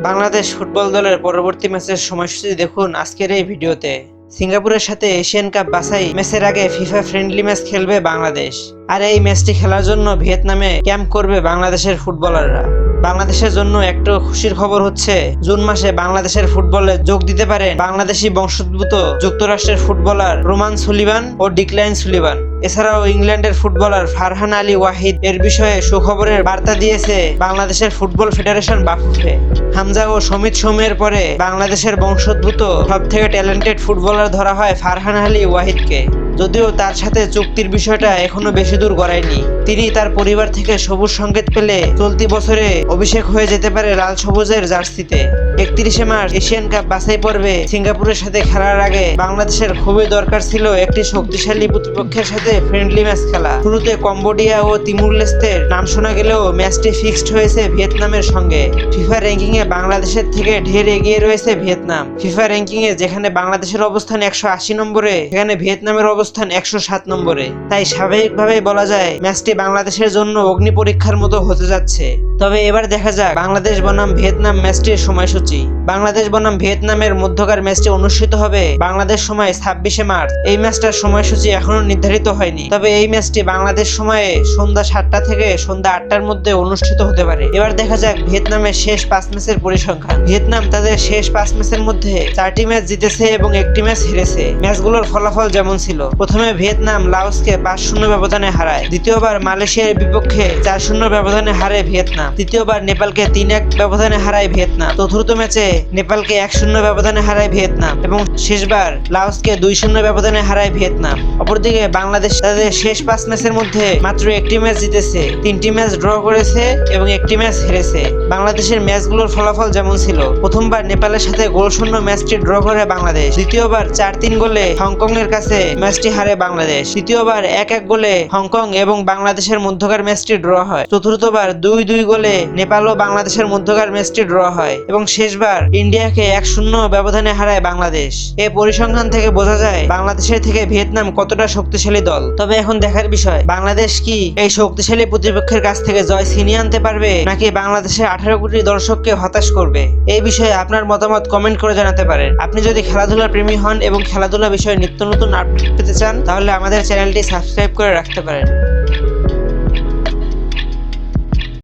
Bangladesh football দলের পরবর্তী ম্যাচের সময়সূচি দেখুন আজকের এই ভিডিওতে। সিঙ্গাপুরের সাথে এশিয়ান কাপ বাছাই ম্যাচের আগে ফিফা ফ্রেন্ডলি ম্যাচ খেলবে বাংলাদেশ। আর এই ম্যাচটি খেলার জন্য ভিয়েতনামে ক্যাম্প করবে বাংলাদেশের ফুটবলাররা। বাংলাদেশের জন্য একটু খুশির খবর হচ্ছে, জুন মাসে বাংলাদেশের ফুটবলে যোগ দিতে পারেন বাংলাদেশি বংশোদ্ভূত যুক্তরাষ্ট্রের ফুটবলার রোমান সুলিভান ও ডিক্লাইন সুলিভান। এছাড়াও ইংল্যান্ডের ফুটবলার ফারহান আলী ওয়াহিদ এর বিষয়ে সুখবরের বার্তা দিয়েছে বাংলাদেশের ফুটবল ফেডারেশন বাফুফে। হামজা ও সমিত সোমের পরে বাংলাদেশের বংশোদ্ভূত সবথেকে ট্যালেন্টেড ফুটবলার ধরা হয় ফারহান আলী ওয়াহিদকে। যদিও তার সাথে চুক্তির বিষয়টা এখনো বেশি দূর গড়ায়নি। তিনি তার পরিবার থেকে সবুজ সংকেত পেলে চলতি বছরে অভিষেক হয়ে যেতে পারে লাল সবুজের জার্সিতে। 31শে মার্চ এশিয়ান কাপ বাছাই পর্বে সিঙ্গাপুরের সাথে খেলার আগে বাংলাদেশের খুবই দরকার ছিল একটি শক্তিশালী প্রতিপক্ষের সাথে ফ্রেন্ডলি ম্যাচ খেলা। শুরুতে কম্বোডিয়া ও তিমুর লেস্তের নাম শোনা গেলেও ম্যাচটি ফিক্সড হয়েছে ভিয়েতনামের সঙ্গে। ফিফা র্যাঙ্কিং এ বাংলাদেশের থেকে ঢের এগিয়ে রয়েছে ভিয়েতনাম। ফিফা র্যাঙ্কিং এ যেখানে বাংলাদেশের অবস্থান 180 নম্বরে, সেখানে ভিয়েতনামের অবস্থান 107 নম্বরে। তাই স্বাভাবিকভাবেই বলা যায় ম্যাচটি বাংলাদেশের জন্য অগ্নি পরীক্ষার মতো হতে যাচ্ছে। তবে এবার দেখা যাক বাংলাদেশ বনাম ভিয়েতনাম ম্যাচটির সময়সূচি। বাংলাদেশ বনাম ভিয়েতনামের মধ্যকার ম্যাচটি অনুষ্ঠিত হবে বাংলাদেশ সময় 26শে মার্চ। এই ম্যাচটার সময়সূচি এখনো নির্ধারিত হয়নি, তবে এই ম্যাচটি বাংলাদেশ সময়ে সন্ধ্যা 7টা থেকে সন্ধ্যা 8টার মধ্যে অনুষ্ঠিত হতে পারে। এবার দেখা যাক ভিয়েতনামের শেষ 5 ম্যাচের পরিসংখ্যান। ভিয়েতনাম তাদের শেষ 5 ম্যাচের মধ্যে 4টি ম্যাচ জিতেছে এবং 1টি ম্যাচ হেরেছে। ম্যাচগুলোর ফলাফল যেমন ছিল, প্রথমে ভিয়েতনাম লাওসকে 5-0 ব্যবধানে হারায়। দ্বিতীয়বার মালয়েশিয়ার বিপক্ষে 4-0 ব্যবধানে হারে ভিয়েতনাম। তৃতীয়বার নেপালকে 3-1 ব্যবধানে হারায় ভিয়েতনাম। চতুর্থ ম্যাচে নেপালকে 1-0 ব্যবধানে হারায় ভিয়েতনাম এবং শেষবার লাওসকে 2-0 ব্যবধানে হারায় ভিয়েতনাম। অপরদিকে বাংলাদেশ তাদের শেষ 5 ম্যাচের মধ্যে মাত্র 1টি ম্যাচ জিতেছে, 3টি ম্যাচ ড্র করেছে এবং 1টি ম্যাচ হেরেছে। বাংলাদেশের ম্যাচগুলোর ফলাফল যেমন ছিল, প্রথমবার নেপালের সাথে গোলশূন্য ম্যাচটি ড্র করে বাংলাদেশ। দ্বিতীয়বার 4-3 গোলে হংকং এর কাছে ম্যাচটি হারে বাংলাদেশ। তৃতীয়বার 1-1 গোলে হংকং এবং বাংলাদেশের মধ্যকার ম্যাচটি ড্র হয়। চতুর্থবার 2-2 গোলে নেপাল ও বাংলাদেশের মধ্যকার ম্যাচটি ড্র হয় এবং শেষবার ইন্ডিয়াকে 1-0 ব্যবধানে হারায় বাংলাদেশ। এই পরিসংখ্যান থেকে বোঝা যায় বাংলাদেশের থেকে ভিয়েতনাম কতটা শক্তিশালী দল। তবে এখন দেখার বিষয়, বাংলাদেশ কি এই শক্তিশালী প্রতিপক্ষের কাছ থেকে জয় ছিনিয়ে আনতে পারবে, নাকি বাংলাদেশের 18 কোটি দর্শককে হতাশ করবে। এই বিষয়ে আপনার মতামত কমেন্ট করে জানাতে পারেন। আপনি যদি খেলাধুলার প্রেমী হন এবং খেলাধুলা বিষয়ে নিত্য নতুন আপডেট পেতে চান, তাহলে আমাদের চ্যানেলটি সাবস্ক্রাইব করে রাখতে পারেন।